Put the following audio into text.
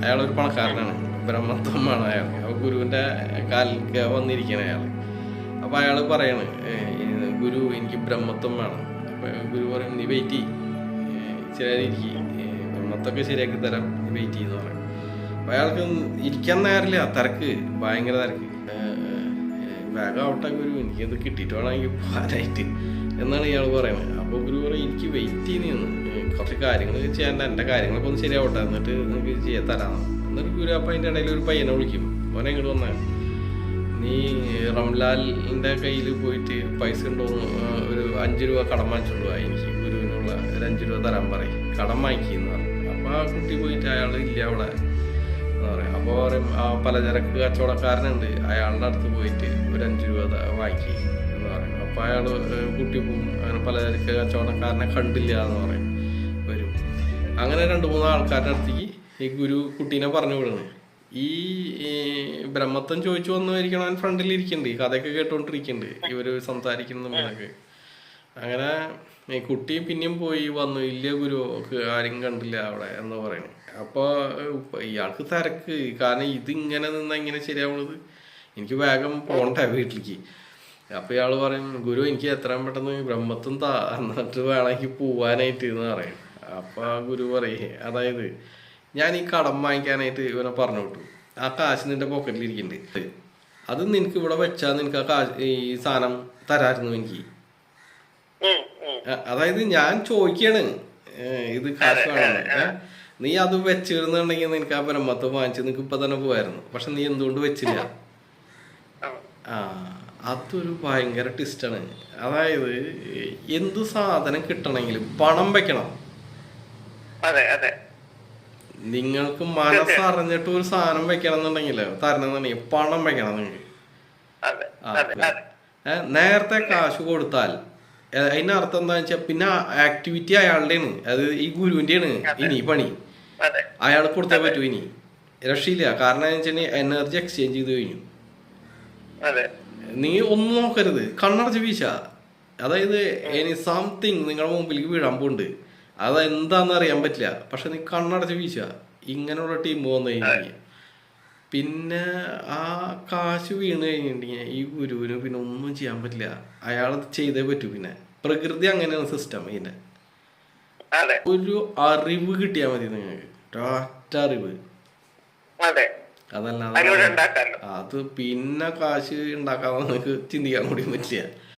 അയാളൊരു പണക്കാരനാണ്, ബ്രഹ്മത്വമാണ് അയാൾ. അപ്പോൾ ഗുരുവിൻ്റെ കാലിൽ വന്നിരിക്കുകയാണ് അയാൾ. അപ്പോൾ അയാൾ പറയാണ്, ഗുരു എനിക്ക് ബ്രഹ്മത്വം വേണം. അപ്പോൾ ഗുരു പറയും, നീ വെയിറ്റ് ചെയ്യ്, ശരിയായിരിക്കും, ബ്രഹ്മത്വമൊക്കെ ശരിയാക്കി തരാം, നീ വെയിറ്റ് ചെയ്യുന്ന പറയും. അപ്പോൾ അയാൾക്ക് ഇരിക്കാൻ നേരമില്ല, തിരക്ക്, ഭയങ്കര തിരക്ക്. വേഗം ആവട്ടെ ഗുരു, എനിക്കത് കിട്ടിയിട്ട് വേണം എനിക്ക് പോകാനായിട്ട് എന്നാണ് ഇയാൾ പറയുന്നത്. അപ്പോൾ ഗുരു പറയും, എനിക്ക് വെയിറ്റ് ചെയ്യുന്നു, കുറച്ച് കാര്യങ്ങൾ ചെയ്യാൻ, എൻ്റെ കാര്യങ്ങളൊക്കെ ഒന്ന് ശരിയാവട്ടെ, എന്നിട്ട് നിങ്ങൾക്ക് ചെയ്യാൻ തരാമെന്ന്. എന്നിട്ട് ഗുരു അപ്പം അതിൻ്റെ ഇടയിൽ ഒരു പയ്യനെ വിളിക്കും, മോനെ ഇങ്ങോട്ട് വന്നാൽ, നീ റംലാലിൻ്റെ കയ്യിൽ പോയിട്ട് പൈസ ഉണ്ടോന്ന് ഒരു 5 രൂപ കടം വാങ്ങിച്ചോണ്ട് പോവാ, എനിക്ക് ഗുരുവിനുള്ള ഒരു 5 രൂപ തരാൻ പറയും, കടം വാങ്ങിക്കുന്നു പറയും. അപ്പോൾ ആ കുട്ടി പോയിട്ട്, അയാൾ ഇല്ല അവിടെ എന്ന് പറയും. അപ്പോൾ പറയും, ആ പലചരക്ക് കച്ചവടക്കാരനുണ്ട്, അയാളുടെ അടുത്ത് പോയിട്ട് ഒരു 5 രൂപ വാങ്ങിക്കുക എന്ന് പറയും. അപ്പോൾ അയാൾ കുട്ടി പോവും, അങ്ങനെ പലചരക്ക് കച്ചവടക്കാരനെ കണ്ടില്ല എന്ന് പറയും, വരും. അങ്ങനെ 2-3 ആൾക്കാരുടെ അടുത്തേക്ക് ഈ ഗുരു കുട്ടീനെ പറഞ്ഞു വിടുന്നത്. ഈ ബ്രഹ്മത്വം ചോദിച്ചു വന്നുമായിരിക്കണം, അവൻ ഫ്രണ്ടിൽ ഇരിക്കുന്നുണ്ട്, ഈ കഥയൊക്കെ കേട്ടോണ്ടിരിക്കുന്നുണ്ട്, ഇവർ സംസാരിക്കുന്നതൊക്കെ. അങ്ങനെ കുട്ടി പിന്നെയും പോയി വന്നു, ഇല്ല ഗുരു ആരും കണ്ടില്ല അവിടെ എന്ന് പറയുന്നത്. അപ്പോൾ ഇയാൾക്ക് തിരക്ക്, കാരണം ഇതിങ്ങനെ നിന്നാ ഇങ്ങനെ ശരിയാവുന്നത്, എനിക്ക് വേഗം പോകണ്ടേ വീട്ടിലേക്ക്. അപ്പോൾ ഇയാൾ പറയും, ഗുരു എനിക്ക് എത്രയും പെട്ടെന്ന് ബ്രഹ്മത്വം എന്നിട്ട് വേണമെങ്കിൽ പോവാനായിട്ട് എന്ന് പറയും. അപ്പോൾ ഗുരു പറയേ, അതായത് ഞാൻ ഈ കടം വാങ്ങിക്കാനായിട്ട് ഇവനെ പറഞ്ഞു വിട്ടു, ആ കാശ് നിന്റെ പോക്കറ്റിൽ ഇരിക്കുന്നുണ്ട്, അത് നിനക്ക് ഇവിടെ വെച്ചാൽ നിനക്ക് ആ കാശ് ഈ സാധനം തരായിരുന്നു എനിക്ക്. അതായത് ഞാൻ ചോദിക്കാണ്, ഇത് കാശ് വേണമെന്ന്, നീ അത് വെച്ചിരുന്നുണ്ടെങ്കിൽ നിനക്ക് ആ ബ്രഹ്മത്വം വാങ്ങിച്ച് നിനക്ക് ഇപ്പൊ തന്നെ പോയായിരുന്നു, പക്ഷെ നീ എന്തുകൊണ്ട് വെച്ചില്ല? അതൊരു ഭയങ്കര ട്വിസ്റ്റാണ്. അതായത് എന്ത് സാധനം കിട്ടണമെങ്കിലും പണം വെക്കണം. നിങ്ങൾക്ക് മനസ്സറിഞ്ഞിട്ട് ഒരു സാധനം വെക്കണം എന്നുണ്ടെങ്കിൽ, തരണമെന്നുണ്ടെങ്കിൽ പണം വെക്കണം നിങ്ങൾക്ക്. നേരത്തെ കാശ് കൊടുത്താൽ അതിന്റെ അർത്ഥം എന്താന്ന് വെച്ചാൽ പിന്നെ ആക്ടിവിറ്റി അയാളുടെയാണ്, അത് ഈ ഗുരുവിന്റെയാണ് ഇനി പണി. അയാൾ കൊടുത്തേ പറ്റൂ, ഇനി രക്ഷയില്ല. കാരണം എന്ന് വെച്ചാൽ എനർജി എക്സ്ചേഞ്ച് ചെയ്ത് കഴിഞ്ഞു. നീ ഒന്നും നോക്കരുത്, കണ്ണടച്ച് വീശ. അതായത് എനി സംതിങ് നിങ്ങളുടെ മുമ്പിലേക്ക് വീഴാൻ പോണ്ട്, അതെന്താന്ന് അറിയാൻ പറ്റില്ല, പക്ഷെ നീ കണ്ണടച്ച് വീശ. ഇങ്ങനെയുള്ള ടീം വന്നു കഴിഞ്ഞാൽ പിന്നെ ആ കാശ് വീണ് കഴിഞ്ഞിട്ടുണ്ടെങ്കിൽ ഈ ഗുരുവിന് പിന്നെ ഒന്നും ചെയ്യാൻ പറ്റില്ല, അയാൾ ചെയ്തേ പറ്റൂ. പിന്നെ പ്രകൃതി അങ്ങനെയാണ് സിസ്റ്റം. ഇതിന്റെ ഒരു അറിവ് കിട്ടിയാൽ മതി നിങ്ങൾക്ക്, ഒറ്റ അറിവ്. അതല്ലാതെ അത് പിന്നെ കാശ് ഉണ്ടാക്കാതെ നിങ്ങൾക്ക് ചിന്തിക്കാൻ കൂടി പറ്റില്ല.